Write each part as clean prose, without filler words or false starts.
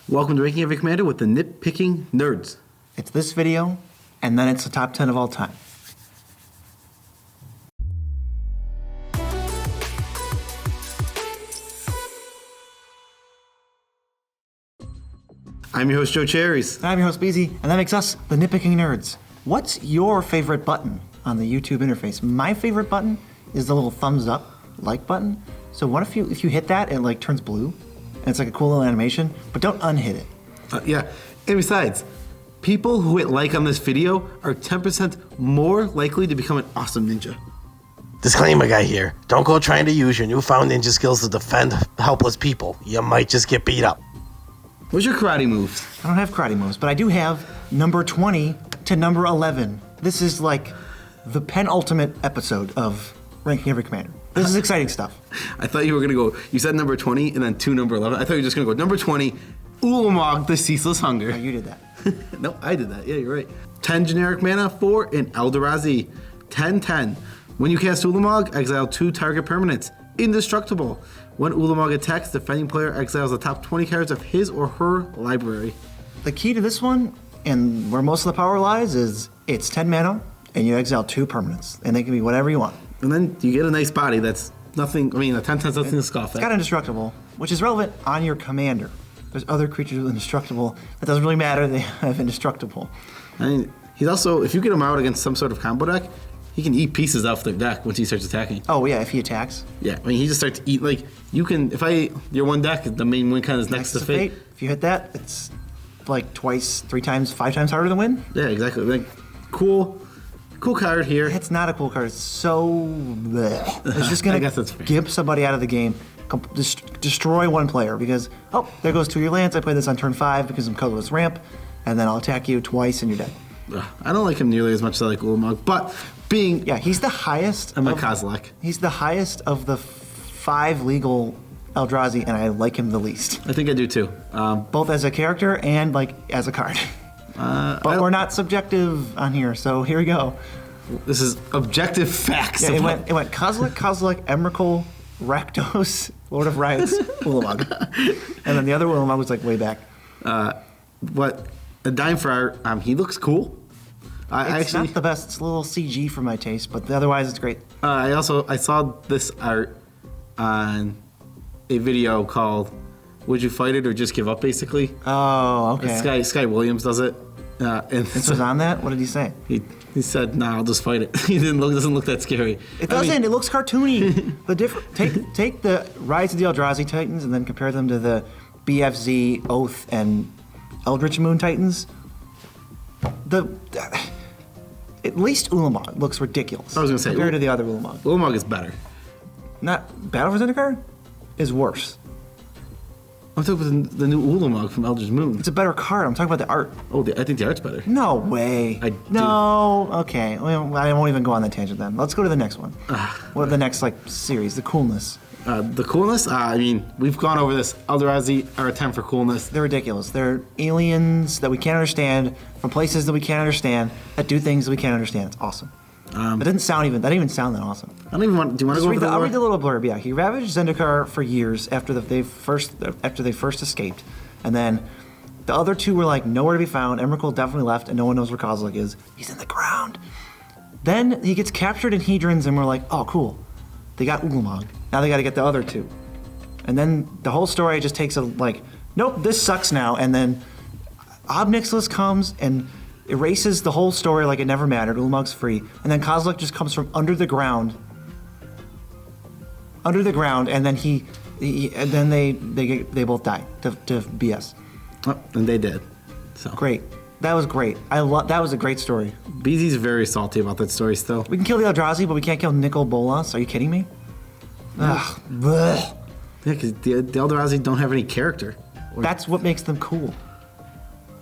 Welcome to Ranking Every Commander with the Nitpicking Nerds. It's this video, and then it's the top 10 of all time. I'm your host, Joe Cherries. And I'm your host, Beezy, and that makes us the Nitpicking Nerds. What's your favorite button on the YouTube interface? My favorite button is the little thumbs up like button. So what if you hit that and it like turns blue, and it's like a cool little animation, but don't unhit it. Yeah, and besides, people who hit like on this video are 10% more likely to become an awesome ninja. Disclaimer guy here. Don't go trying to use your newfound ninja skills to defend helpless people. You might just get beat up. What's your karate moves? I don't have karate moves, but I do have number 20 to number 11. This is like the penultimate episode of Ranking Every Commander. This is exciting stuff. I thought you were gonna go, you said number 20 and then number 11. I thought you were just gonna go number 20, Ulamog, the Ceaseless Hunger. No, you did that. No, I did that. Yeah, you're right. 10 generic mana for an Eldrazi. 10-10. When you cast Ulamog, exile 2 target permanents. Indestructible. When Ulamog attacks, defending player exiles the top 20 cards of his or her library. The key to this one, and where most of the power lies, is it's 10 mana, and you exile 2 permanents. And they can be whatever you want. And then you get a nice body that's nothing, I mean, a 10-10's nothing to scoff at. It's got indestructible, which is relevant on your commander. There's other creatures with indestructible. That doesn't really matter, they have indestructible. I mean, he's also, if you get him out against some sort of combo deck, he can eat pieces off their deck once he starts attacking. Oh yeah, if he attacks. Yeah, I mean, he just starts to eat, like, you can, your one deck, the main win kind is next to Fate. If you hit that, it's like twice, 3 times, 5 times harder to win. Yeah, exactly. Like, cool card here. It's not a cool card, it's so bleh. It's just gonna gimp somebody out of the game, destroy one player because, oh, there goes 2 of your lands, I play this on turn 5 because I'm colorless ramp, and then I'll attack you twice and you're dead. I don't like him nearly as much as I like Ulamog, but being... Yeah, he's the highest... I'm a Kozilek. He's the highest of the 5 legal Eldrazi, and I like him the least. I think I do too. Both as a character and like as a card. But we're not subjective on here, so here we go. This is objective facts. Yeah, it went Kozilek, Emrakul, Rakdos, Lord of Riots, Ulamog. And then the other Ulamog was like way back. But a dime for our, he looks cool. It's not the best. It's a little CG for my taste, but otherwise it's great. I saw this art on a video called "Would You Fight It or Just Give Up?" Basically. Oh, okay. Sky Williams does it. And this was on that. What did he say? He said, "Nah, I'll just fight it." He doesn't look that scary. It doesn't. It looks cartoony. Take the Rise of the Eldrazi Titans and then compare them to the BFZ Oath and Eldritch Moon Titans. At least Ulamog looks ridiculous. I was going to say compared to the other Ulamog. Ulamog is better. Not Battle for Zendikar is worse. I'm talking about the new Ulamog from Eldritch Moon. It's a better card. I'm talking about the art. Oh, I think the art's better. No way. No. Okay. Well, I won't even go on that tangent then. Let's go to the next one. What the next series? The coolness. The coolness? I mean, we've gone over this. Eldrazi are a 10 for coolness. They're ridiculous. They're aliens that we can't understand from places that we can't understand that do things that we can't understand. It's awesome. That didn't even sound that awesome. I don't even want. Do you want to go over the lore? I'll read the little blurb. Yeah, he ravaged Zendikar for years after they first escaped, and then the other 2 were like nowhere to be found. Emrakul definitely left, and no one knows where Kozilek is. He's in the ground. Then he gets captured in Hedrons, and we're like, oh, cool. They got Ulamog. Now they got to get the other 2, and then the whole story just takes nope, this sucks now, and then Ob Nixilis comes and erases the whole story like it never mattered. Ulamog's free, and then Kozilek just comes from under the ground, and then they both die to BS. Oh, and they did. So great. That was great. That was a great story. BZ's very salty about that story still. We can kill the Eldrazi, but we can't kill Nicol Bolas. Are you kidding me? Ugh. Yeah, because the Eldrazi don't have any character. That's what makes them cool.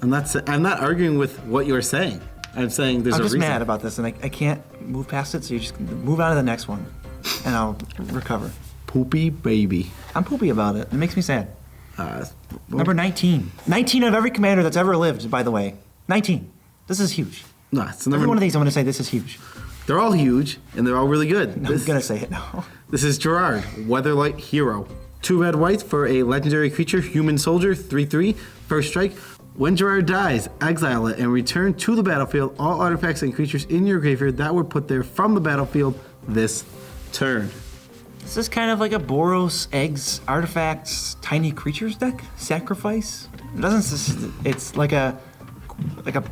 I'm not arguing with what you're saying. I'm saying there's a reason. I'm just mad about this, and I can't move past it, so you just move on to the next one, and I'll recover. Poopy baby. I'm poopy about it. It makes me sad. Number 19. 19 of every commander that's ever lived, by the way. 19. This is huge. No, it's Every one of these I'm going to say this is huge. They're all huge, and they're all really good. No, I'm going to say it now. This is Gerard, Weatherlight Hero. 2 red white for a legendary creature, human soldier, 3/3. First strike. When Gerard dies, exile it and return to the battlefield all artifacts and creatures in your graveyard that were put there from the battlefield this turn. This is kind of like a Boros, Eggs, Artifacts, Tiny Creatures deck? Sacrifice? It doesn't. It's like a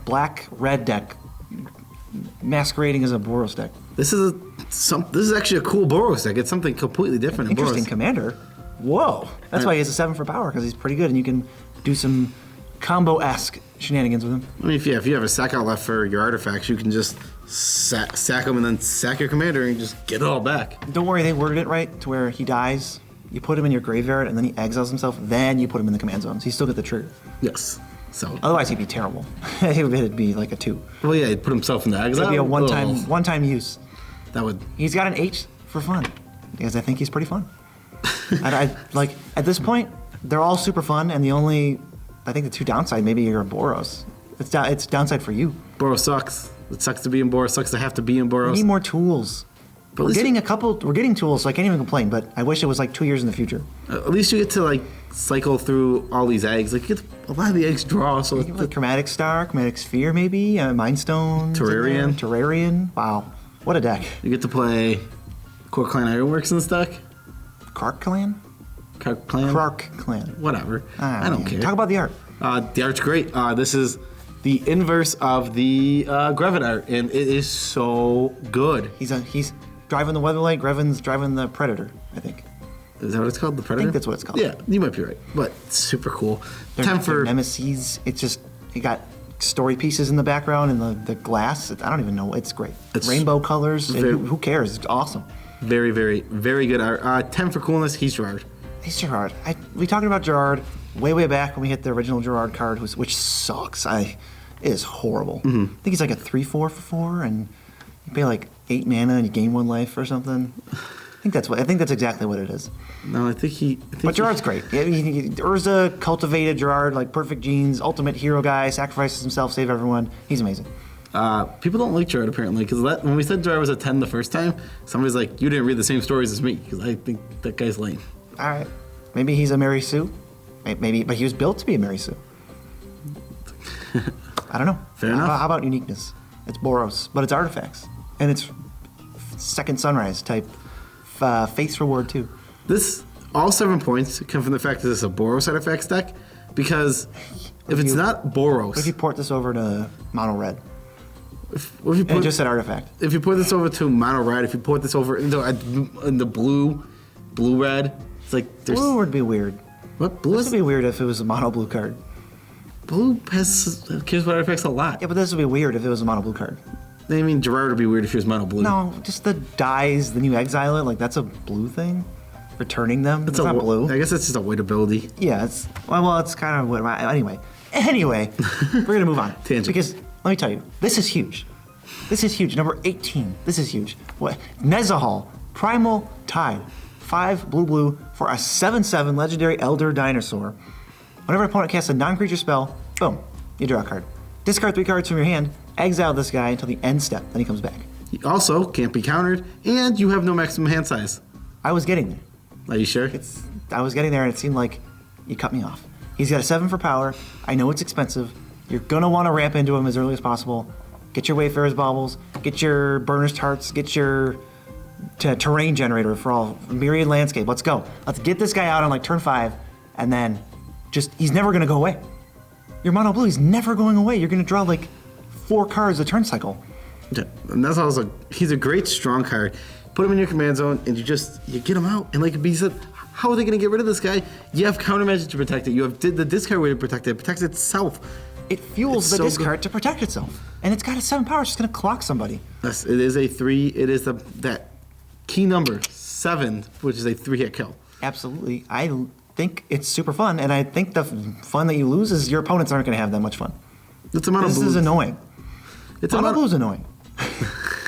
black-red deck masquerading as a Boros deck. This is actually a cool Boros deck. It's something completely different. Interesting Boros. commander. Whoa. That's why he has a 7 for power, because he's pretty good, and you can do some combo-esque shenanigans with him. I mean, if you have a sack out left for your artifacts, you can just sack them and then sack your commander and just get it all back. Don't worry, they worded it right to where he dies, you put him in your graveyard, and then he exiles himself, then you put him in the command zone. So you still get the trigger. Yes. So Otherwise, he'd be terrible. It'd be like a 2. well, yeah, he'd put himself in the exile. It'd be a Oh, one-time use. that would. He's got an 8 for fun, because I think he's pretty fun. And I like at this point, they're all super fun, and I think the 2 downside maybe you're a Boros. It's downside for you. Boros sucks. It sucks to be in Boros. Sucks to have to be in We Boros. need more tools. But at We're least getting tools, so I can't even complain. But I wish it was like 2 years in the future. At least you get to like cycle through all these eggs. Like you get a lot of the eggs draw. So Like Chromatic Star, Chromatic Sphere, maybe Mind Stone, Terrarian. Wow, what a deck! you get to play Core Clan Ironworks in this deck. Kark Clan, Kark Clan. Kark Clan. Whatever. I don't care. Talk about the art. The art's great. This is the inverse of the Grevin art, and it is so good. He's driving the Weatherlight. Grevin's driving the Predator, I think. Is that what it's called? The Predator? I think that's what it's called. Yeah, you might be right. But super cool. They're 10 for. Nemesis. It's just you got story pieces in the background and the glass. I don't even know. It's great. It's Rainbow colors. very- Who cares? It's awesome. Very, very, very good art. 10 for coolness. He's Gerard. He's Gerard. We talked about Gerard way back when we hit the original Gerard card, which sucks. It is horrible. I think he's like a 3/4 for 4, and you pay like 8 mana and you gain 1 life or something. I think that's exactly what it is. No, I think But Gerard's great. Urza cultivated Gerard, like perfect genes, ultimate hero guy, sacrifices himself, save everyone. He's amazing. people don't like Gerard apparently, because when we said Gerard was a 10 the first time, somebody's like, you didn't read the same stories as me, because I think that guy's lame. All right. Maybe he's a Mary Sue. Maybe, but he was built to be a Mary Sue. I don't know. Fair enough. How about uniqueness? It's Boros, but it's artifacts. And it's second sunrise type Faith's Reward too. All 7 points come from the fact that this is a Boros artifacts deck, because if it's not Boros... If you port this over to mono red, if you and it put, just said artifact. if you port this over to mono red, if you port this over into the blue red, it's like there's... Blue would be weird. What? Blue This is... would be weird if it was a mono blue card. Blue cares about artifacts a lot. Yeah, but this would be weird if it was a mono blue card. I mean, Gerard would be weird if he was mono blue. No, just the dies, then you exile it, like that's a blue thing. Returning them, it's not blue. I guess it's just a white ability. Yeah, it's kind of what. Anyway, we're gonna move on. Tangent. Because let me tell you, this is huge. This is huge. Number 18. This is huge. What? Nezu Hall, Primal Tide, 5 blue for a 7/7 legendary Elder Dinosaur. Whenever an opponent casts a non-creature spell, boom, you draw a card. Discard 3 cards from your hand. Exile this guy until the end step. Then he comes back. He also can't be countered, and you have no maximum hand size. I was getting there. Are you sure? I was getting there, and it seemed like you cut me off. He's got a 7 for power. I know it's expensive. You're gonna want to ramp into him as early as possible. Get your Wayfarer's Baubles. Get your Burnished Hearts. Get your terrain generator for all Myriad Landscape. Let's go. Let's get this guy out on like turn 5, and then he's never gonna go away. Your mono blue, he's never going away. You're gonna draw like 4 cards a turn cycle. Yeah, and that's also he's a great strong card. Put him in your command zone, and you get him out. And like B said, how are they going to get rid of this guy? You have counter magic to protect it. You have the discard way to protect it. It protects itself. It fuels the discard to protect itself, and it's got a 7 power. It's just going to clock somebody. Yes, it is a 3. It is that key number 7, which is a 3-hit kill. Absolutely. I think it's super fun, and I think the fun that you lose is your opponents aren't going to have that much fun. It's a mono blue. This is annoying. Mono blue's annoying.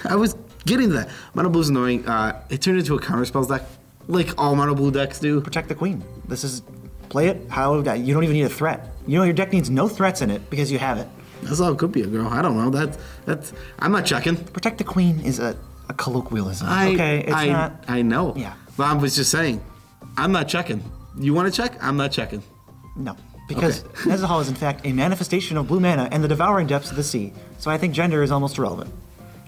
I was getting to that. Mono blue's annoying. It turned into a counter spells deck, like all mono blue decks do. Protect the queen. This is play it how you don't even need a threat. Your deck needs no threats in it because you have it. That's all it could be, a girl. I don't know. That's. I'm not checking. Protect the queen is a colloquialism. Okay, it's not. I know. Yeah. But I was just saying, I'm not checking. You want to check? I'm not checking. No. Because Nezu Hall is in fact a manifestation of blue mana and the devouring depths of the sea. So I think gender is almost irrelevant.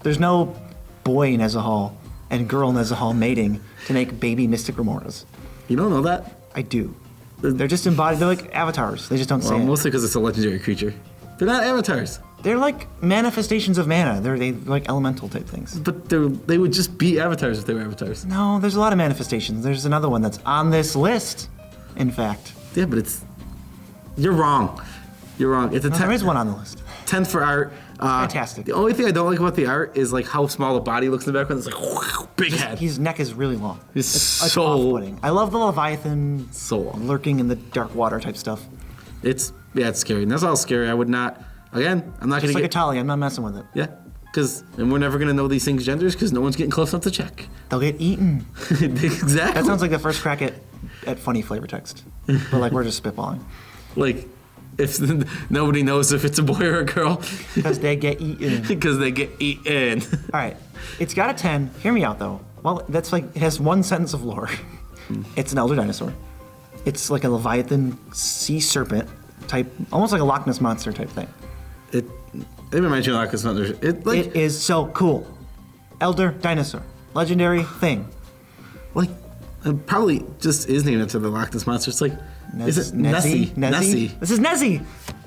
There's no boy Nezu Hall and girl Nezu Hall mating to make baby mystic remoras. You don't know that? I do. They're just embodied. They're like avatars. They just don't say it. Mostly because it's a legendary creature. They're not avatars. They're like manifestations of mana. They're like elemental type things. But they would just be avatars if they were avatars. No, there's a lot of manifestations. There's another one that's on this list, in fact. Yeah, but you're wrong. You're wrong. It's a 10. There is one on the list. 10 for art. Fantastic. The only thing I don't like about the art is like how small the body looks in the background. It's like big head. His neck is really long. It's so off-putting. I love the Leviathan so long. lurking in the dark water type stuff. It's scary. And that's all scary. I would not. Again, I'm not going It's to like a Tali. I'm not messing with it. Yeah, and we're never going to know these things' genders because no one's getting close enough to check. They'll get eaten. Exactly. That sounds like the first crack at funny flavor text. But like we're just spitballing. Like, if nobody knows if it's a boy or a girl. Because they get eaten. Because they get eaten. All right. It's got a 10. Hear me out, though. Well, that's like, it has one sentence of lore. It's an elder dinosaur. It's like a Leviathan sea serpent type, almost like a Loch Ness monster type thing. It reminds you of Loch Ness Monster. It is so cool. Elder dinosaur. Legendary thing. Like, it probably just is named after the Loch Ness Monster. It's like, is it Nessie? Nessie? This is Nessie!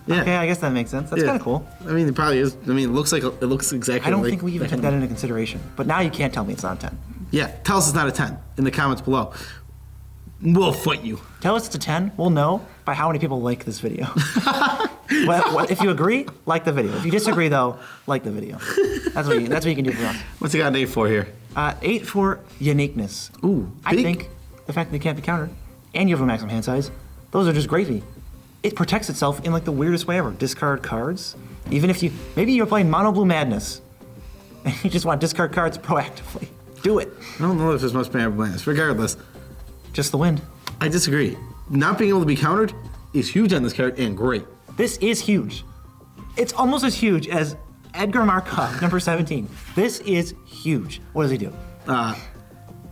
Yeah. Okay, I guess that makes sense. That's kind of cool. I mean, it probably is. I mean, it looks exactly I don't like think we even took that into consideration. But now you can't tell me it's not a 10. Yeah, tell us it's not a 10 in the comments below. We'll fight you. Tell us it's a 10. We'll know by how many people like this video. If you agree, like the video. If you disagree, though, like the video. That's what you can do for us. What's it got an 8 for here? 8 for uniqueness. Ooh, I big. think the fact that they can't be countered, and you have a maximum hand size, those are just gravy. It protects itself in like the weirdest way ever. Discard cards. Even if maybe you're playing Mono Blue Madness, and you just want to discard cards proactively. Do it. I don't know if there's much Primal Calamity. Regardless, just the wind. I disagree. Not being able to be countered is huge on this card and great. This is huge. It's almost as huge as Edgar Markov, number 17. This is huge. What does he do?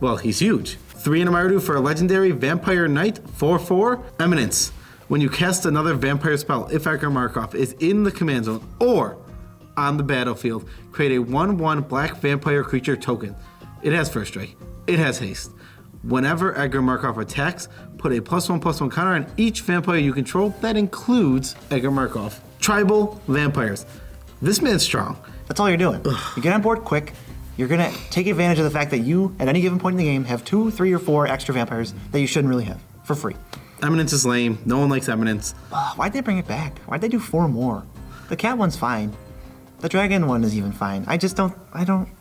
Well, he's huge. 3 in Amaro for a legendary Vampire Knight, 4/4, Eminence. When you cast another vampire spell, if Edgar Markov is in the command zone or on the battlefield, create a 1/1 black vampire creature token. It has first strike. It has haste. Whenever Edgar Markov attacks, put a +1/+1 counter on each vampire you control. That includes Edgar Markov. Tribal vampires. This man's strong. That's all you're doing. You get on board quick. You're going to take advantage of the fact that you, at any given point in the game, have 2, 3, or 4 extra vampires that you shouldn't really have for free. Eminence is lame. No one likes Eminence. Why'd they bring it back? Why'd they do 4 more? The cat one's fine. The dragon one is even fine. I don't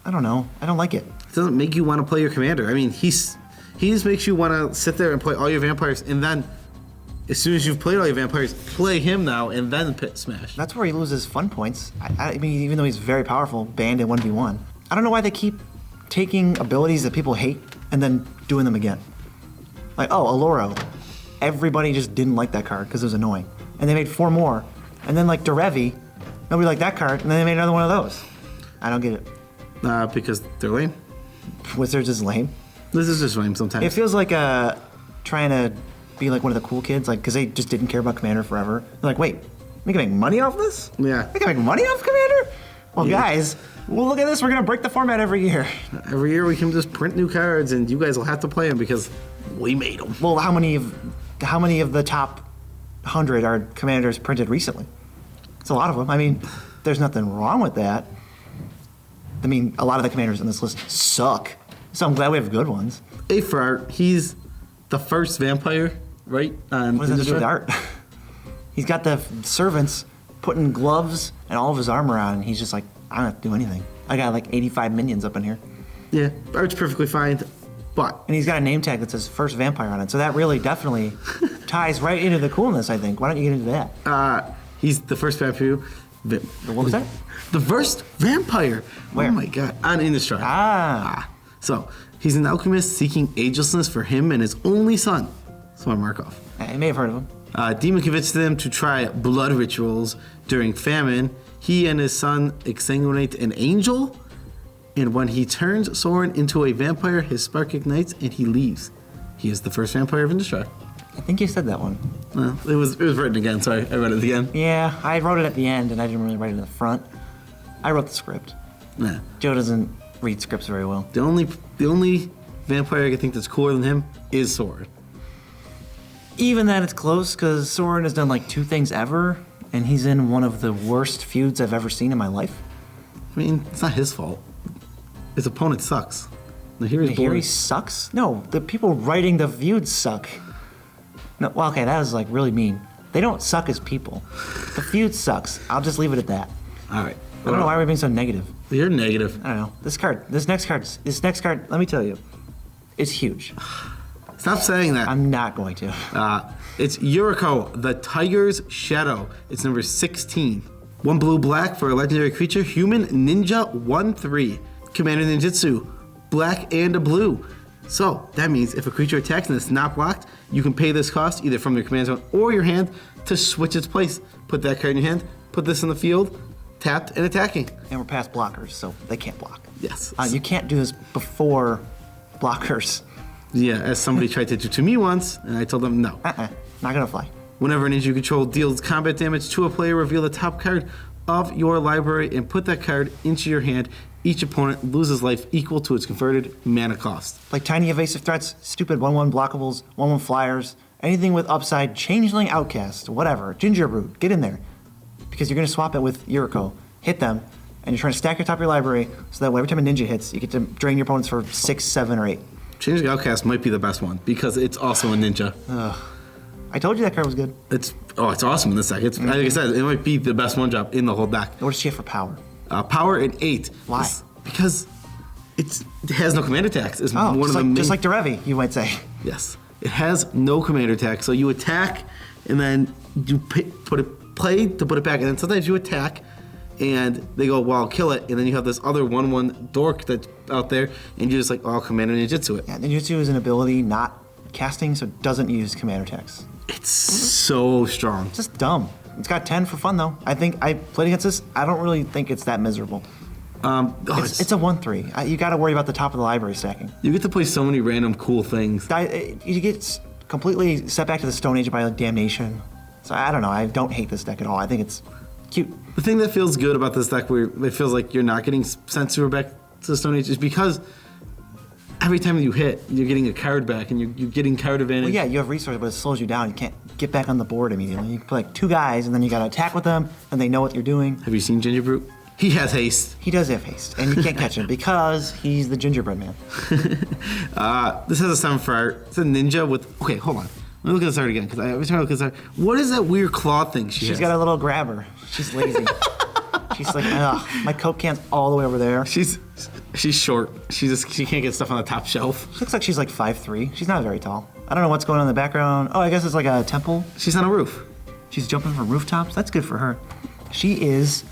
know. I don't like it. It doesn't make you want to play your commander. I mean, he just makes you want to sit there and play all your vampires, and then as soon as you've played all your vampires, play him now, and then pit smash. That's where he loses fun points. I mean, even though he's very powerful, banned in 1v1. I don't know why they keep taking abilities that people hate and then doing them again. Like, Aloro. Everybody just didn't like that card because it was annoying. And they made 4 more. And then like Derevi, nobody liked that card, and then they made another one of those. I don't get it. Because they're lame. Wizards is lame. This is just lame sometimes. It feels like trying to be like one of the cool kids, like, because they just didn't care about Commander forever. They're like, wait, we can make money off this? Yeah. We can make money off Commander? Well, guys, well, look at this. We're going to break the format every year. Every year we can just print new cards, and you guys will have to play them because we made them. Well, how many of the top 100 are Commanders printed recently? It's a lot of them. I mean, there's nothing wrong with that. I mean, a lot of the Commanders on this list suck. So I'm glad we have good ones. 8 for art. He's the first vampire, right? What does that have to do with art? He's got the servants putting gloves and all of his armor on, and he's just like, I don't have to do anything. I got like 85 minions up in here. Yeah, art's perfectly fine, but... And he's got a name tag that says first vampire on it, so that really definitely ties right into the coolness, I think. Why don't you get into that? He's the first vampire... What was that? The first vampire. Where? Oh my god. On Innistrad. So, he's an alchemist seeking agelessness for him and his only son. So Markov. I may have heard of him. Demon convinced them to try blood rituals during famine. He and his son exsanguinate an angel, and when he turns Soren into a vampire, his spark ignites and he leaves. He is the first vampire of Innistrad. I think you said that one. Well, it was written again. Sorry, I read it again. Yeah, I wrote it at the end, and I didn't really write it in the front. I wrote the script. Nah. Joe doesn't read scripts very well. The only vampire I can think that's cooler than him is Soren. Even that, it's close, because Soren has done like 2 things ever, and he's in one of the worst feuds I've ever seen in my life. I mean, it's not his fault. His opponent sucks. Nahiri sucks? No, the people writing the feuds suck. No, well, okay, that was like really mean. They don't suck as people. The feud sucks. I'll just leave it at that. All right. I don't know why we're being so negative. You're negative. I don't know. This next card, let me tell you, is huge. Stop saying that. I'm not going to. It's Yuriko, the Tiger's Shadow. It's number 16. 1 blue black for a legendary creature, human ninja 1/3. Commander ninjutsu, black and a blue. So that means if a creature attacks and it's not blocked, you can pay this cost either from your command zone or your hand to switch its place. Put that card in your hand, put this in the field, tapped and attacking. And we're past blockers, so they can't block. Yes. You can't do this before blockers. Yeah, as somebody tried to do to me once, and I told them no. Not gonna fly. Whenever an ninja you control deals combat damage to a player, reveal the top card of your library and put that card into your hand. Each opponent loses life equal to its converted mana cost. Like tiny evasive threats, stupid 1/1 blockables, 1/1 flyers, anything with upside, changeling outcast, whatever, ginger root, get in there. Because you're gonna swap it with Yuriko, hit them, and you're trying to stack your top of your library so that every time a ninja hits, you get to drain your opponents for 6, 7, or 8. Changing Outcast might be the best one because it's also a ninja. I told you that card was good. It's awesome in this deck. It's like I said, it might be the best one drop in the whole deck. What does she have for power? Power at 8. Why? Because it has no command attacks. It's one of the main... just like Derevi, you might say. Yes, it has no command attack. So you attack, and then you play to put it back, and then sometimes you attack, and they go, well, I'll kill it, and then you have this other 1/1 dork that's out there, and you're just like, oh, I'll command ninjutsu it. Yeah, ninjutsu is an ability not casting, so it doesn't use command attacks. It's so strong. It's just dumb. It's got 10 for fun, though. I think I played against this. I don't really think it's that miserable. It's a 1/3. You got to worry about the top of the library stacking. You get to play so many random cool things. You get completely set back to the Stone Age by like Damnation. So I don't know. I don't hate this deck at all. I think it's cute. The thing that feels good about this deck, where it feels like you're not getting sent super back to the Stone Age, is because every time you hit, you're getting a card back, and you're getting card advantage. Well, yeah, you have resources, but it slows you down. You can't get back on the board immediately. You can play like 2 guys, and then you got to attack with them, and they know what you're doing. Have you seen Ginger Brute? He has haste. He does have haste, and you can't catch him because he's the gingerbread man. This has a 7 for art. It's a ninja with... Okay, hold on. Let me look at this art again, because every time I look at this art... What is that weird claw thing she has? She's got a little grabber. She's lazy. She's like, ugh, my Coke can's all the way over there. She's short. She can't get stuff on the top shelf. She looks like she's like 5'3". She's not very tall. I don't know what's going on in the background. Oh, I guess it's like a temple. She's on a roof. She's jumping from rooftops. That's good for her. She is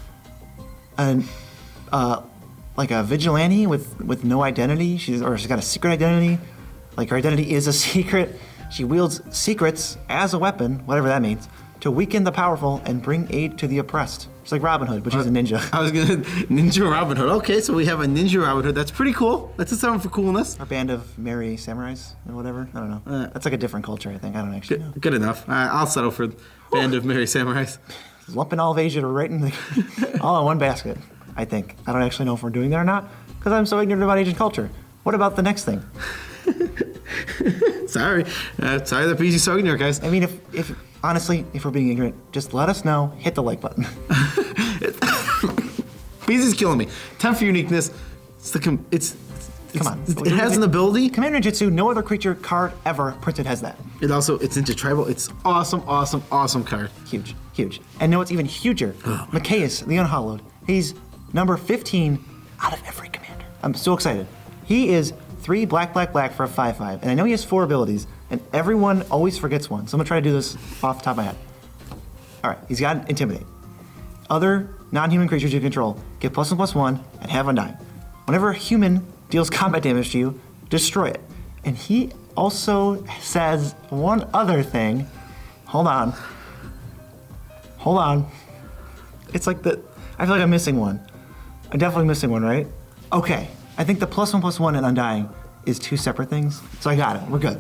like a vigilante with no identity. She's got a secret identity. Like her identity is a secret. She wields secrets as a weapon, whatever that means, to weaken the powerful and bring aid to the oppressed. She's like Robin Hood, but she's a ninja. I was gonna Ninja Robin Hood. Okay, so we have a Ninja Robin Hood. That's pretty cool. That's a 7 for coolness. Our band of merry samurais or whatever. I don't know. That's like a different culture, I think. I don't actually know. Good enough. I'll settle for band of merry samurais. Lumping all of Asia right in all in one basket, I think. I don't actually know if we're doing that or not, because I'm so ignorant about Asian culture. What about the next thing? Sorry that PG so ignorant, guys. I mean, if honestly, if we're being ignorant, just let us know. Hit the like button. PG's killing me. 10 for uniqueness. Come on. It has an ability. Commander Ninjutsu, no other creature card ever printed has that. It's Ninja Tribal. It's awesome card. Huge. And no, it's even huger. MacLeod, the Unhallowed. He's number 15 out of every commander. I'm so excited. He is 3 black for a 5/5. And I know he has 4 abilities, and everyone always forgets one. So I'm gonna try to do this off the top of my head. All right, he's got Intimidate. Other non-human creatures you control get +1/+1 and have Undying. Whenever a human deals combat damage to you, destroy it. And he also says one other thing. Hold on. It's like I feel like I'm missing one. I'm definitely missing one, right? Okay. I think the +1/+1 and Undying is 2 separate things. So I got it. We're good.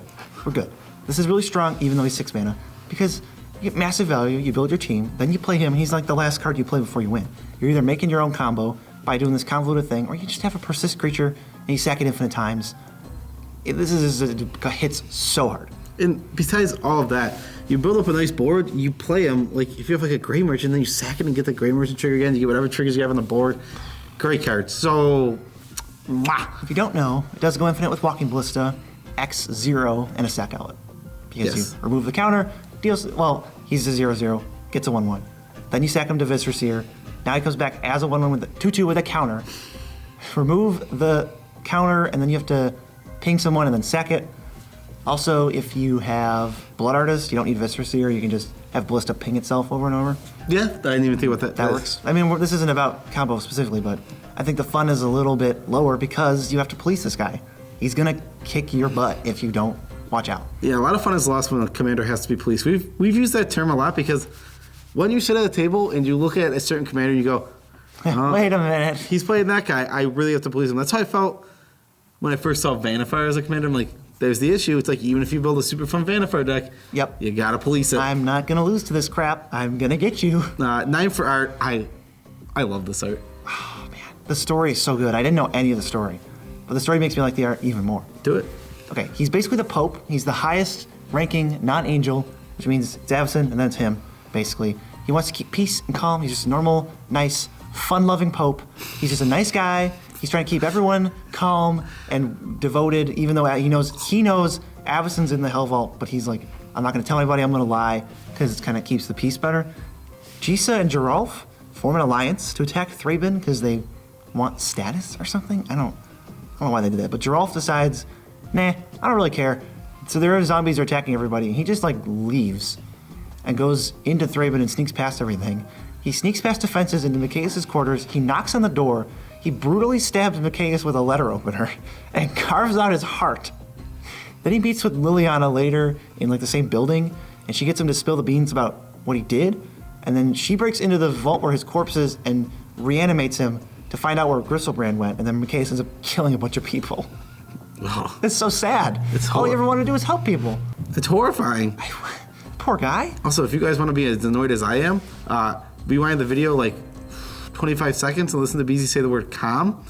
This is really strong, even though he's 6 mana, because you get massive value, you build your team, then you play him, and he's like the last card you play before you win. You're either making your own combo by doing this convoluted thing, or you just have a persist creature and you sack it infinite times. It hits so hard. And besides all of that, you build up a nice board, you play him, like if you have like a Grey Merchant, then you sack it and get the Grey Merchant trigger again, you get whatever triggers you have on the board. Great card. So, If you don't know, it does go infinite with Walking Ballista, X0, and a sack outlet. Because Yes. you remove the counter, deals, well, he's a 0/0, gets a 1/1. Then you sack him to Viscera Seer. Now he comes back as a 1/1 with a 2/2 with a counter. Remove the counter, and then you have to ping someone and then sack it. Also, if you have Blood Artist, you don't need Viscera Seer, you can just have Ballista ping itself over and over. yeah, I didn't even think about that. That works. I mean, this isn't about combo specifically, but I think the fun is a little bit lower because you have to police this guy. He's gonna kick your butt if you don't watch out. Yeah, a lot of fun is lost when a commander has to be policed. We've used that term a lot because when you sit at a table and you look at a certain commander and you go, Wait a minute. he's playing that guy, I really have to police him. That's how I felt when I first saw Vanifier as a commander. I'm like, there's the issue. It's like even if you build a super fun Vanifier deck, Yep. you gotta police it. I'm not gonna lose to this crap. I'm gonna get you. 9 for art. I love this art. Oh man, the story is so good. I didn't know any of the story, but the story makes me like the art even more. Do it. Okay, he's basically the Pope. He's the highest ranking non-angel, which means it's Avacyn and then it's him, basically. He wants to keep peace and calm. He's just a normal, nice, fun-loving Pope. He's just a nice guy. He's trying to keep everyone calm and devoted, even though he knows Avacyn's in the Hell Vault, but he's like, I'm not going to tell anybody, I'm going to lie, because it kind of keeps the peace better. Jisa and Geralf form an alliance to attack Thraben because they want status or something. I don't know why they did that, but Geralf decides, nah, I don't really care. So their zombies are attacking everybody, and he just like leaves and goes into Thraben and sneaks past everything. He sneaks past defenses into Micaeus' quarters. He knocks on the door. He brutally stabs Micaeus with a letter opener and carves out his heart. Then he meets with Liliana later in like the same building, and she gets him to spill the beans about what he did. And then she breaks into the vault where his corpse is and reanimates him to find out where Gristlebrand went. And then Micaeus ends up killing a bunch of people. Oh, It's so sad. It's All he ever wanted to do is help people. it's horrifying. Poor guy. Also, if you guys want to be as annoyed as I am, rewind the video like 25 seconds and listen to BZ say the word calm.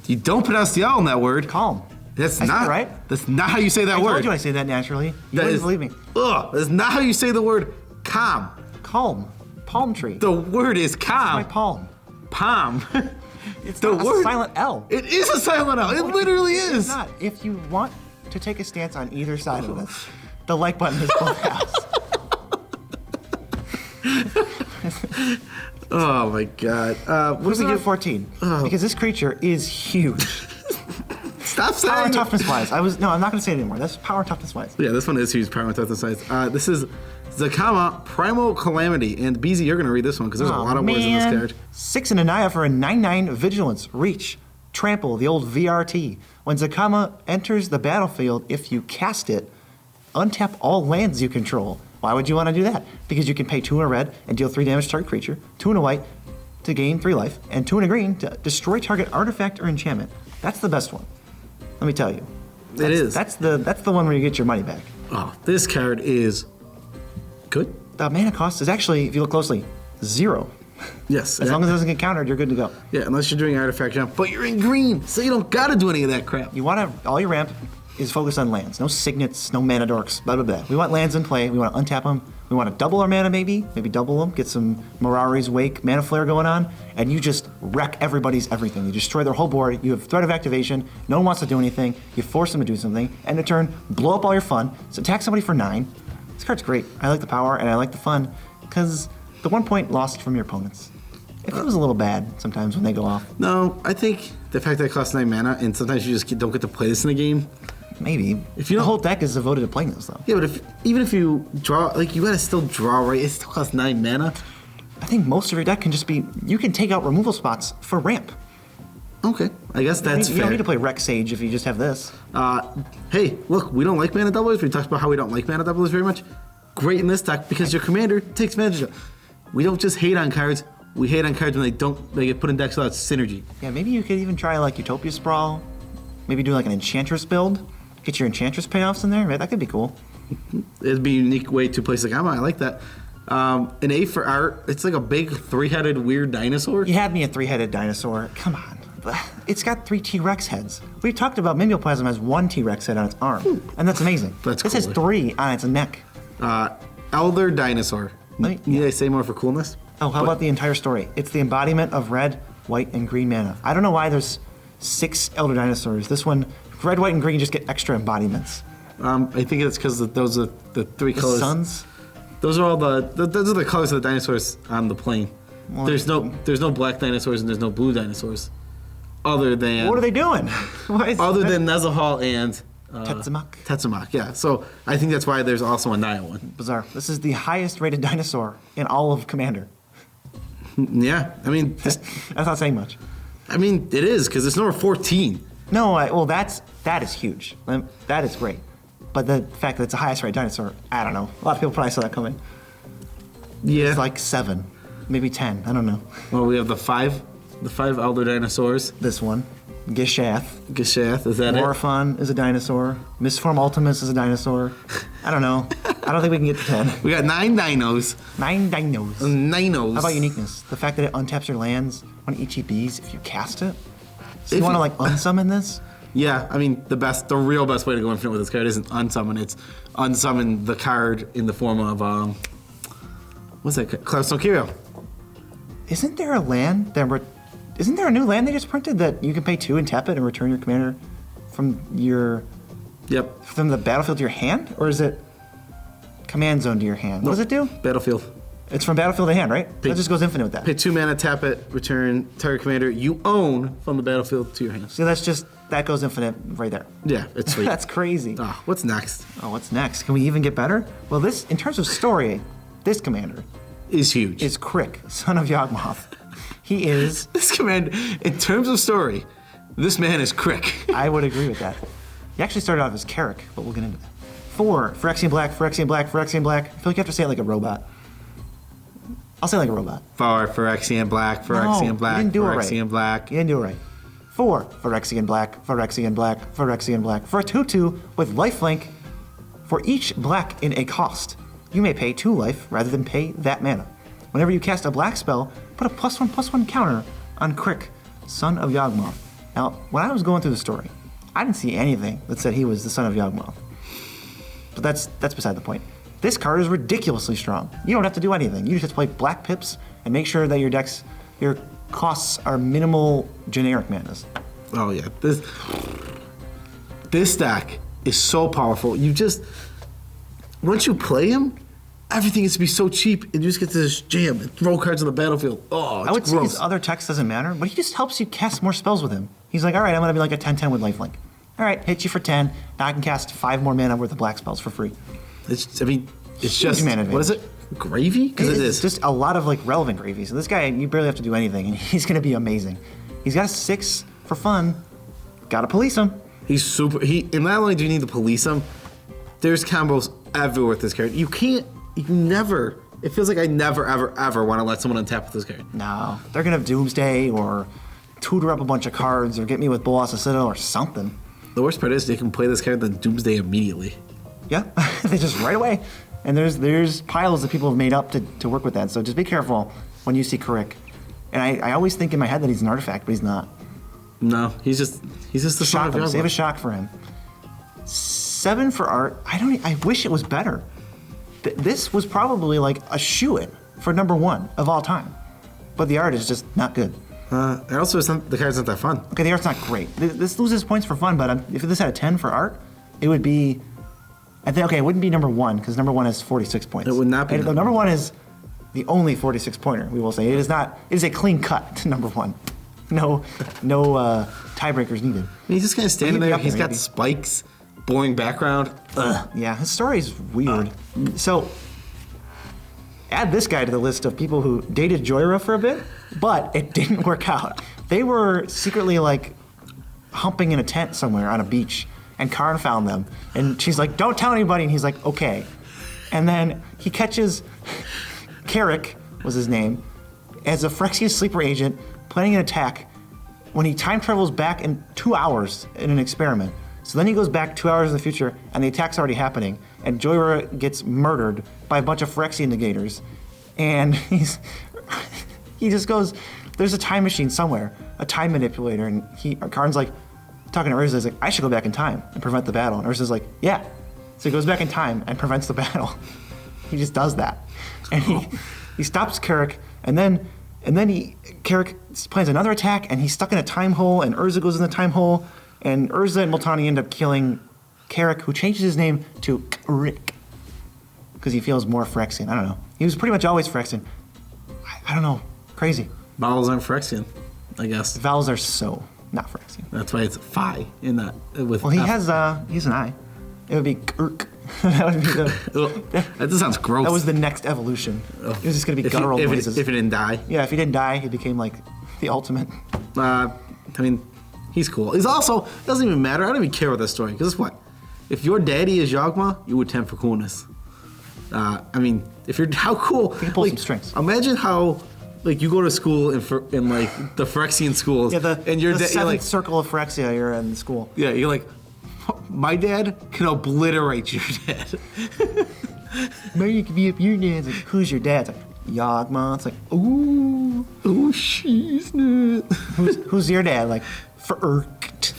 You don't pronounce the L in that word. Calm. That's I said not it right. That's not how you say that I word. told you I say that naturally. You That wouldn't is- believe me. Ugh, that's not how you say the word calm. Calm. Palm tree. The word is My calm. palm. Palm. It's The not word- a silent L. It is a silent L. It literally It's is. not. If you want to take a stance on either side of this, the like button is both halves. Oh my god. What if we give 14? Because this creature is huge. Stop saying Power and it. toughness wise. I'm not going to say it anymore. That's power and toughness wise. Yeah, this one is huge. Power and toughness size. This is Zakama Primal Calamity. And BZ, you're going to read this one because there's a lot of words in this card. 6 and a Naya for a 9/9 vigilance. Reach. Trample, the old VRT. When Zakama enters the battlefield, if you cast it, untap all lands you control. Why would you want to do that? Because you can pay 2 in a red and deal 3 damage to target creature, 2 in a white to gain 3 life, and 2 in a green to destroy target artifact or enchantment. That's the best one. Let me tell you. It is. That's the one where you get your money back. Oh, this card is good. The mana cost is actually, if you look closely, 0. Yes. As long as it doesn't get countered, you're good to go. Yeah, unless you're doing artifact jump, but you're in green, so you don't got to do any of that crap. You want to, all your ramp is focused on lands. No signets, no mana dorks, blah, blah, blah. We want lands in play. We want to untap them. We want to double our mana maybe double them, get some Mirari's Wake mana flare going on, and you just wreck everybody's everything. You destroy their whole board. You have threat of activation. No one wants to do anything. You force them to do something. End of turn, blow up all your fun. So attack somebody for 9. This card's great. I like the power and I like the fun because the 1 point lost from your opponents. It feels a little bad sometimes when they go off. No, I think the fact that it costs 9 mana and sometimes you just don't get to play this in a game. Maybe. If you the don't- whole deck is devoted to playing this though. Yeah, but even if you draw, like you gotta still draw, right? It still costs 9 mana. I think most of your deck can just be, you can take out removal spots for ramp. Okay, I guess that's You fair. don't need to play Rex Sage if you just have this. Hey, look, we don't like mana doublers. We talked about how we don't like mana doublers very much. Great in this deck because your commander takes advantage of it. We don't just hate on cards. We hate on cards when they get put in decks without synergy. Yeah, maybe you could even try like Utopia Sprawl. Maybe do like an Enchantress build. Get your Enchantress payoffs in there, right? That could be cool. It'd be a unique way to play Sagama. I like that. An A for art. It's like a big three-headed weird dinosaur. You had me a three-headed dinosaur. Come on. It's got 3 T-Rex heads. We talked about Mimeoplasm has 1 T-Rex head on its arm, and that's amazing. That's This cool. has 3 on its neck. Elder dinosaur. Need I say more for coolness? Oh, how about the entire story? It's the embodiment of red, white, and green mana. I don't know why there's 6 Elder Dinosaurs. This one, red, white, and green just get extra embodiments. I think it's because those are the 3 The colors. suns? Those are all those are the colors of the dinosaurs on the plane. Well, There's no black dinosaurs and there's no blue dinosaurs. Other than What are they doing? Other than Nezu Hall and Tetsumak. yeah. So I think that's why there's also a Nile one. Bizarre. This is the highest rated dinosaur in all of Commander. Yeah, I mean, That's not saying much. it is because it's number 14. No, well, that is huge. That is great. But the fact that it's the highest rated dinosaur, I don't know. A lot of people probably saw that coming. Yeah. It's like 7, maybe 10. I don't know. Well, we have the five elder dinosaurs. This one, Gishath. Gishath, is that it? Morphon is a dinosaur. Misform Ultimus is a dinosaur. I don't know. I don't think we can get to 10. We got 9 dinos. 9 dinos. Ninos. How about uniqueness? The fact that it untaps your lands on ETBs if you cast it. So If you want to you- like unsummon this? Yeah, the real best way to go infinite with this card isn't unsummon. It's unsummon the card in the form of what's that? Cloudstone Curio. Isn't there a land that isn't there a new land they just printed that you can pay 2 and tap it and return your commander from Yep. the battlefield to your hand? Or is it command zone to your hand? What does it do? Battlefield. It's from battlefield to hand, right? That just goes infinite with that. Pay 2 mana, tap it, return target commander you own from the battlefield to your hand. So that goes infinite right there. Yeah, it's sweet. That's crazy. Ah, what's next? Oh, what's next? Can we even get better? Well, this, in terms of story, this commander Is huge. is Crick, son of Yog Mohammed. He is, This commander, in terms of story, this man is Crick. I would agree with that. He actually started off as Carrick, but we'll get into that. 4, Phyrexian Black, Phyrexian Black, Phyrexian Black. I feel like you have to say it like a robot. I'll say it like a robot. For Phyrexian Black, Phyrexian Black, you didn't do it Phyrexian right. Black. You didn't do it right. 4, Phyrexian Black, Phyrexian Black, Phyrexian Black. For a 2/2 with lifelink, for each black in a cost, you may pay 2 life rather than pay that mana. Whenever you cast a black spell, put a +1/+1 counter on Crick, son of Yawgmoth. Now, when I was going through the story, I didn't see anything that said he was the son of Yawgmoth. But that's beside the point. This card is ridiculously strong. You don't have to do anything. You just have to play black pips and make sure that your costs are minimal generic manas. Oh yeah, this stack is so powerful. Once you play him, everything gets to be so cheap, and you just get to just jam and throw cards on the battlefield. Oh, it's I would say gross. his other text doesn't matter, but he just helps you cast more spells with him. He's like, all right, I'm going to be like a 10/10 with lifelink. All right, hit you for 10. Now I can cast 5 more mana worth of black spells for free. It's Huge just mana what is it? Gravy? Because it is. Just a lot of like relevant gravy. So this guy, you barely have to do anything, and he's going to be amazing. He's got a 6 for fun. Got to police him. He's super. And not only do you need to police him, there's combos everywhere with this card. You never. It feels like I never, ever want to let someone untap with this card. No, they're going to have Doomsday or tutor up a bunch of cards or get me with Bolas Citadel or something. The worst part is they can play this card then Doomsday immediately. Yeah, they just right away. And there's piles that people have made up to work with that. So just be careful when you see Carrick. And I always think in my head that he's an artifact, but he's not. No, he's just the son Shock of him. Yogg. Save a shock for him. 7 for art. I wish it was better. This was probably like a shoo-in for number 1 of all time. But the art is just not good. And also, the card's not that fun. Okay, the art's not great. This loses points for fun, but if this had a 10 for art, it would be... it wouldn't be number 1, because number 1 has 46 points. It would not be. And number 1 is the only 46 pointer, we will say. It is a clean cut to number 1. No tiebreakers needed. He's just kind of standing He'd be there. up He's there, got maybe. spikes, boring background. Ugh. Yeah, his story is weird. So, add this guy to the list of people who dated Joyra for a bit, but it didn't work out. They were secretly like humping in a tent somewhere on a beach, and Karn found them, and she's like, "Don't tell anybody," and he's like, "Okay." And then he catches Carrick was his name as a Phyrexian sleeper agent planning an attack when he time travels back in 2 hours in an experiment So then he goes back 2 hours in the future, and the attack's already happening, and Joyra gets murdered by a bunch of Phyrexian negators, and he just goes, there's a time machine somewhere, a time manipulator, and Karn's like, talking to Urza, he's like, I should go back in time and prevent the battle. And Urza's like, yeah. So he goes back in time and prevents the battle. He just does that. And he stops Carrick, and then Carrick plans another attack, and he's stuck in a time hole, and Urza goes in the time hole, and Urza and Multani end up killing Carrick, who changes his name to Carrick because he feels more Phyrexian. I don't know. He was pretty much always Phyrexian. I don't know. Crazy. Vowels aren't Phyrexian, I guess. Vowels are so not Phyrexian. That's why it's phi in that. Well, he has an eye. It would be Kirk. That would be that just sounds gross. That was the next evolution. It was just going to be guttural noises. If it didn't die. Yeah, if he didn't die, he became like the ultimate. I mean, he's cool. He's also, it doesn't even matter. I don't even care about this story. Because what? If your daddy is Yogma, you would tempt for coolness. I mean, if you're, how cool. You can pull some strings. Imagine how, like, you go to school in like the Phyrexian schools. Yeah, and your the seventh like, circle of Phyrexia, you're in school. Yeah, you're like, my dad can obliterate your dad. Maybe you could be up your dad's like, who's your dad? It's like, Yogma. It's like, ooh, she's not. Who's your dad? Like, Furkt.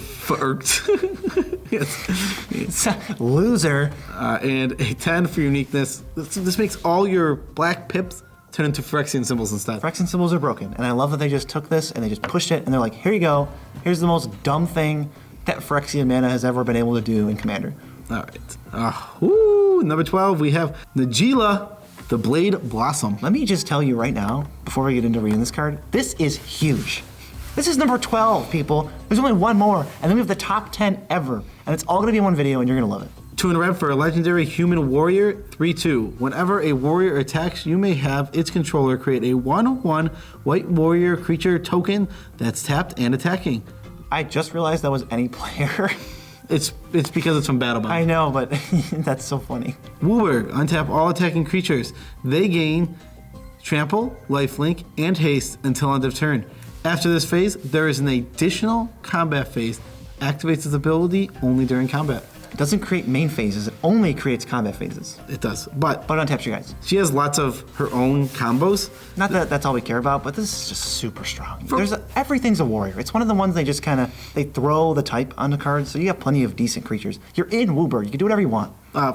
Yes. Loser. And a 10 for uniqueness. This makes all your black pips turn into Phyrexian symbols instead. Phyrexian symbols are broken. And I love that they just took this and they just pushed it and they're like, here you go. Here's the most dumb thing that Phyrexian mana has ever been able to do in Commander. All right. Number 12, we have Nagila, the Blade Blossom. Let me just tell you right now, before we get into reading this card, this is huge. This is number 12, people. There's only one more, and then we have the top 10 ever. And it's all gonna be in one video, and you're gonna love it. 2 in red for a legendary human warrior, 3/2. Whenever a warrior attacks, you may have its controller create a 1/1 white warrior creature token that's tapped and attacking. I just realized that was any player. It's because it's from Battlebound. I know, but that's so funny. Wooburg, untap all attacking creatures. They gain trample, lifelink, and haste until end of turn. After this phase, there is an additional combat phase. Activates its ability only during combat. It doesn't create main phases, it only creates combat phases. It does, but it untaps you guys. She has lots of her own combos. Not that that's all we care about, but this is just super strong. Everything's a warrior. It's one of the ones they just they throw the type on the cards, so you have plenty of decent creatures. You're in Wooburg, you can do whatever you want.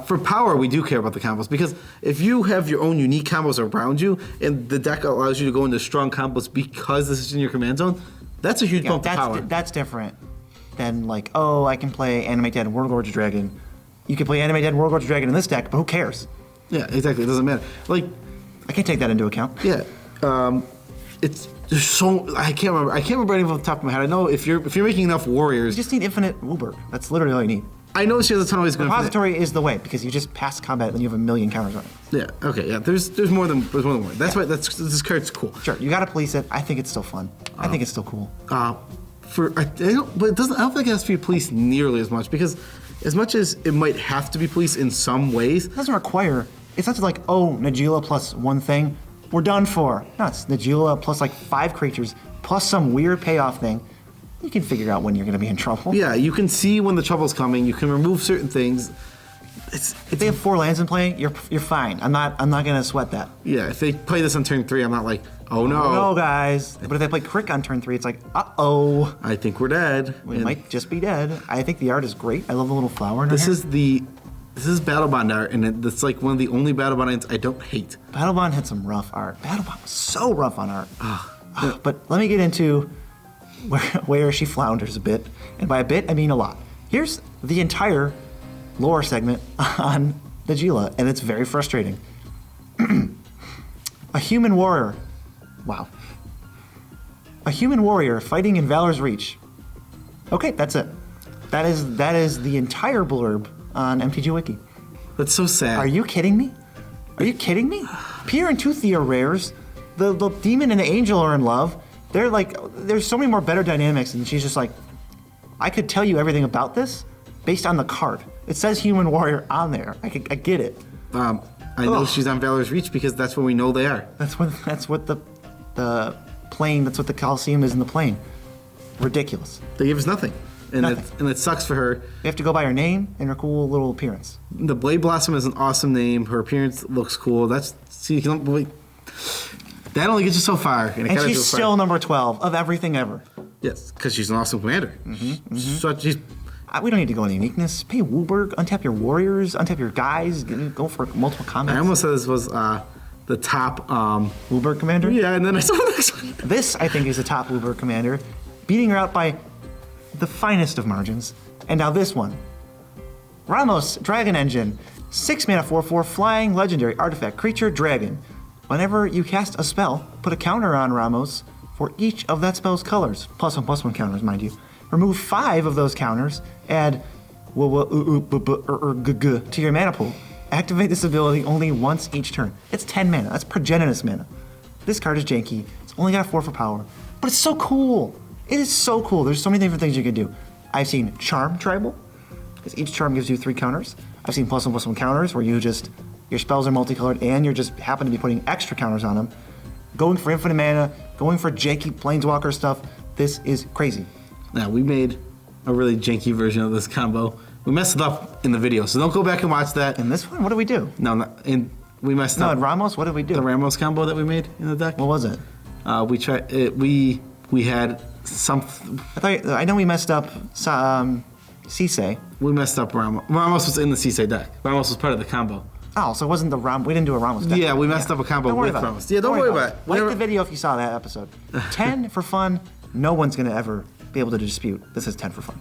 For power, we do care about the combos, because if you have your own unique combos around you, and the deck allows you to go into strong combos because this is in your command zone, that's a huge bump to power. That's different than like, oh, I can play Animate Dead Warlord's Dragon. You can play Animate Dead Warlord's Dragon in this deck, but who cares? Yeah, exactly. It doesn't matter. Like, I can't take that into account. Yeah, there's so I can't remember anything off the top of my head. I know if you're making enough warriors, you just need infinite Wooburg. That's literally all you need. I know she has a ton of ways. Repository is the way, because you just pass combat and then you have a million counters on it. Yeah. Okay. Yeah. There's more than one. That's why this card's cool. Sure. You got to police it. I think it's still fun. I think it's still cool. But it doesn't. I don't think it has to be policed nearly as much, because as much as it might have to be policed in some ways, it doesn't require. It's not like, oh, Nagila plus one thing, we're done for. No, it's Nagila plus like 5 creatures plus some weird payoff thing. You can figure out when you're going to be in trouble. Yeah, you can see when the trouble's coming. You can remove certain things. If they have 4 lands in play, you're fine. I'm not going to sweat that. Yeah, if they play this on turn 3, I'm not like, oh no. Oh no, guys. But if they play Crick on turn 3, it's like, uh-oh. I think we're dead. We might just be dead. I think the art is great. I love the little flower in her hair. This is Battlebond art, and it's like one of the only Battlebond arts I don't hate. Battlebond had some rough art. Battlebond was so rough on art. But let me get into where she flounders a bit. And by a bit, I mean a lot. Here's the entire lore segment on Nagila, and it's very frustrating. A human warrior. Wow. A human warrior fighting in Valor's Reach. Okay, that's it. That is the entire blurb on MTG Wiki. That's so sad. Are you kidding me? Are you kidding me? Pier and Toothy are rares. The demon and the angel are in love. They're like, there's so many more better dynamics, and she's just like, I could tell you everything about this based on the card. It says human warrior on there. I get it. I know she's on Valor's Reach because that's where we know they are. That's what the plane. That's what the Coliseum is in the plane. Ridiculous. They give us nothing. and Nothing. it sucks for her. You have to go by her name and her cool little appearance. The Blade Blossom is an awesome name. Her appearance looks cool. That only gets you so far. And she's still number 12 of everything ever. Yes, because she's an awesome commander. We don't need to go into uniqueness. Pay Wooburg, untap your warriors, untap your guys, go for multiple combats. I almost said this was the top Wooburg commander? Yeah, and then I saw the next one. This, I think, is the top Wooburg commander, beating her out by the finest of margins. And now this one. Ramos, Dragon Engine. 6 mana, 4/4, flying, legendary, artifact, creature, dragon. Whenever you cast a spell, put a counter on Ramos for each of that spell's colors. +1/+1 counters, mind you. Remove 5 of those counters, add to your mana pool. Activate this ability only once each turn. It's 10 mana, that's Progenitus mana. This card is janky, it's only got 4 for power, but it's so cool. It is so cool, there's so many different things you can do. I've seen Charm Tribal, because each charm gives you 3 counters. I've seen +1/+1 counters, where your spells are multicolored and you just happen to be putting extra counters on them. Going for infinite mana, going for janky planeswalker stuff, this is crazy. Now, we made a really janky version of this combo. We messed it up in the video, so don't go back and watch that. In this one, what did we do? We messed up. No, in Ramos, what did we do? The Ramos combo that we made in the deck. What was it? We tried. We had some. I know we messed up Cease. We messed up Ramos. Ramos was in the Cease deck. Ramos was part of the combo. Oh, so it wasn't we didn't do a Ramos deck. Yeah, we messed up a combo with Ramos. Yeah, don't worry about it. Like the video if you saw that episode. 10 for fun. No one's gonna ever be able to dispute this is 10 for fun.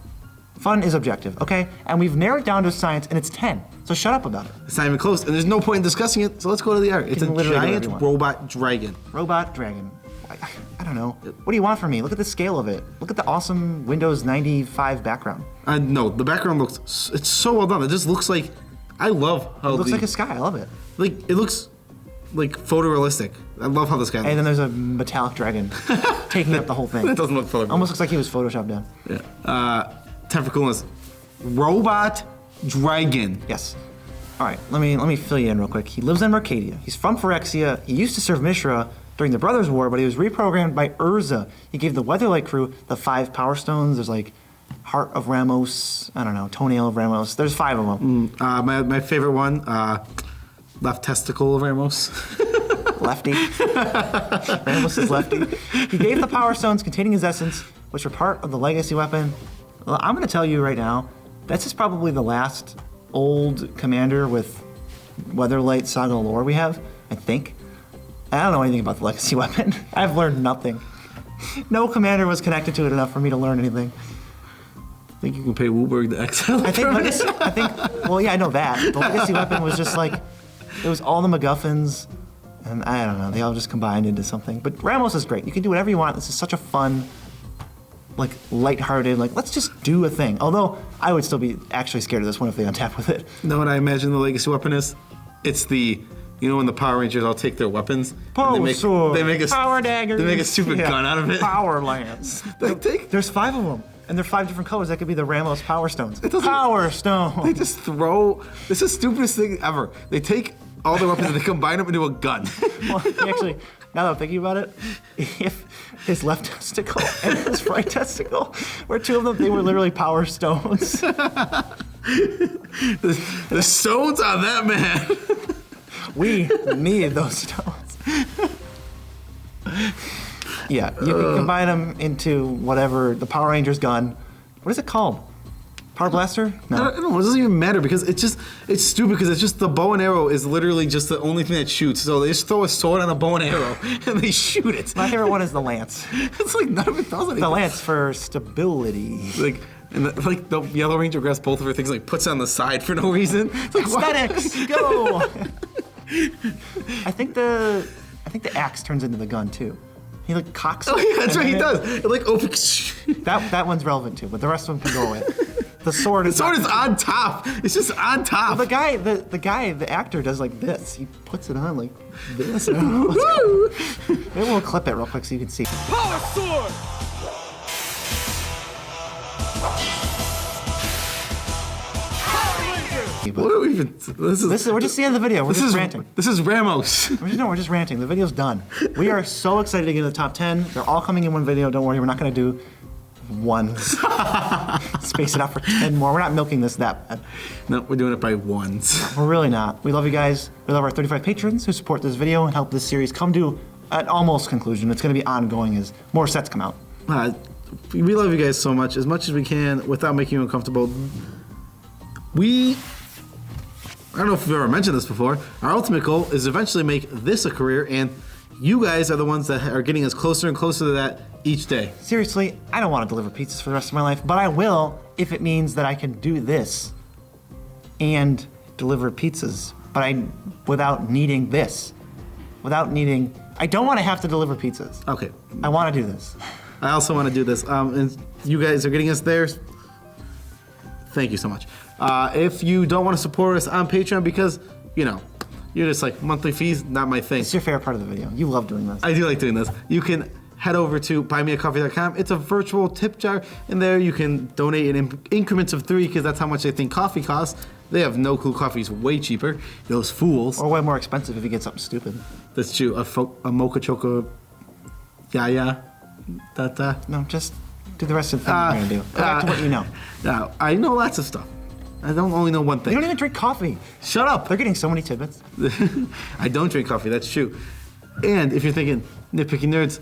Fun is objective, okay? And we've narrowed it down to science, and it's 10. So shut up about it. It's not even close, and there's no point in discussing it. So let's go to the art. It's a giant robot dragon. Robot dragon. I don't know. What do you want from me? Look at the scale of it. Look at the awesome Windows 95 background. No, the background looks. It's so well done. It just looks like. I love how it looks like a sky. I love it. Like it looks like photorealistic. I love how this guy looks. And then there's a metallic dragon taking up the whole thing. That doesn't look photorealistic. Almost looks like he was photoshopped down. Yeah. 10 for coolness. Robot dragon. Yes. All right, let me fill you in real quick. He lives in Mercadia. He's from Phyrexia. He used to serve Mishra during the Brothers' War, but he was reprogrammed by Urza. He gave the Weatherlight crew the 5 Power Stones. There's like Heart of Ramos, I don't know, Toenail of Ramos. There's 5 of them. My favorite one, Left Testicle of Ramos. Lefty. Ramos is lefty. He gave the Power Stones containing his essence, which were part of the legacy weapon. Well, I'm going to tell you right now, this is probably the last old commander with Weatherlight Saga lore we have, I think. I don't know anything about the legacy weapon. I've learned nothing. No commander was connected to it enough for me to learn anything. I think you can pay Wooburg the exile. Well, yeah, I know that. The legacy weapon was just like, it was all the MacGuffins, and I don't know, they all just combined into something. But Ramos is great. You can do whatever you want. This is such a fun, like, lighthearted, like, let's just do a thing. Although, I would still be actually scared of this one if they untap with it. You know what I imagine the legacy weapon is? It's the, you know when the Power Rangers all take their weapons? Power sword, they make a, power daggers. They make a stupid gun out of it. Power lance. There's 5 of them. And they're 5 different colors. That could be the Ramos Power Stones. Power Stone. They just throw. This is the stupidest thing ever. They take all their weapons and they combine them into a gun. Well, actually, now that I'm thinking about it, if his left testicle and his right testicle were 2 of them, they were literally Power Stones. The stones on that man. We need those stones. Yeah, you can combine them into whatever, the Power Rangers gun. What is it called? Power Blaster? No. I don't know, it doesn't even matter because it's stupid because it's just the bow and arrow is literally just the only thing that shoots. So they just throw a sword on a bow and arrow and they shoot it. My favorite one is the lance. It's like none of it does anything. The lance for stability. Like, and the Yellow Ranger grabs both of her things, like puts it on the side for no reason. It's like, aesthetics, go! I think the axe turns into the gun too. He like cocks it. Oh yeah, that's right, he does. It like opens. That one's relevant too, but the rest of them can go away. The sword is on top. It's just on top. Well, the actor does like this. He puts it on like this. Maybe we'll clip it real quick so you can see. Power sword! What are we even? We're just the end of the video. We're just ranting. This is Ramos. We're just ranting. The video's done. We are so excited to get to the top 10. They're all coming in one video. Don't worry, we're not going to do one. space it out for 10 more. We're not milking this that bad. No, we're doing it by ones. We're really not. We love you guys. We love our 35 patrons who support this video and help this series come to an almost conclusion. It's going to be ongoing as more sets come out. We love you guys so much as we can, without making you uncomfortable. I don't know if we've ever mentioned this before. Our ultimate goal is to eventually make this a career, and you guys are the ones that are getting us closer and closer to that each day. Seriously, I don't want to deliver pizzas for the rest of my life, but I will if it means that I can do this and deliver pizzas, but without needing this. I don't want to have to deliver pizzas. Okay. I want to do this. I also want to do this. And you guys are getting us there. Thank you so much. If you don't want to support us on Patreon because, you're just like, monthly fees, not my thing. It's your favorite part of the video. You love doing this. I do like doing this. You can head over to buymeacoffee.com. It's a virtual tip jar. In there, you can donate in increments of 3 because that's how much they think coffee costs. They have no clue coffee's way cheaper. Those fools. Or way more expensive if you get something stupid. That's true. A mocha choco. Yeah. Da. No, just do the rest of the thing you're going to do. Go back to what you know. I know lots of stuff. I don't only know one thing. You don't even drink coffee. Shut up. They're getting so many tidbits. I don't drink coffee, that's true. And if you're thinking, Nitpicking Nerds,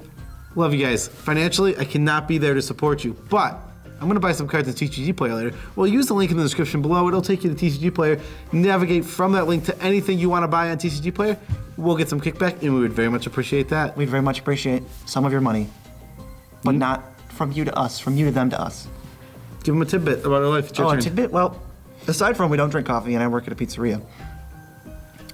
love you guys. Financially, I cannot be there to support you, but I'm going to buy some cards in TCG Player later. Well, use the link in the description below. It'll take you to TCG Player. Navigate from that link to anything you want to buy on TCG Player. We'll get some kickback, and we would very much appreciate that. We'd very much appreciate some of your money, but not from you to us, from you to them to us. Give them a tidbit about our life. It's your turn. A tidbit? Well, aside from we don't drink coffee and I work at a pizzeria,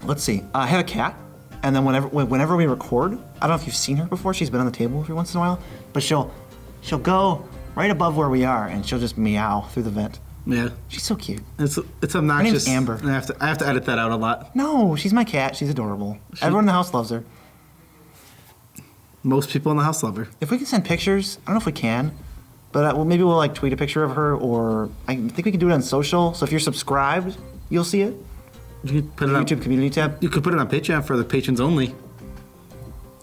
let's see. I have a cat, and then whenever we record, I don't know if you've seen her before. She's been on the table every once in a while, but she'll go right above where we are, and she'll just meow through the vent. Yeah. She's so cute. It's obnoxious. Her name's Amber. And I have to edit that out a lot. No, she's my cat. She's adorable. Everyone in the house loves her. Most people in the house love her. If we can send pictures, I don't know if we can, but maybe we'll tweet a picture of her, or I think we can do it on social. So if you're subscribed, you'll see it. You could put it YouTube community tab. You could put it on Patreon for the patrons only.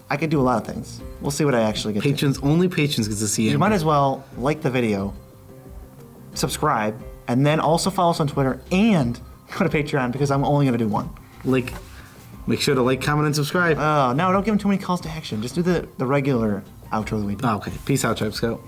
I could do a lot of things. We'll see what I actually get. Only patrons get to see it. You might as well like the video, subscribe, and then also follow us on Twitter and go to Patreon because I'm only going to do one. Make sure to like, comment, and subscribe. Oh, no, don't give them too many calls to action. Just do the regular outro that we do. Okay. Peace out, Tribe Scout.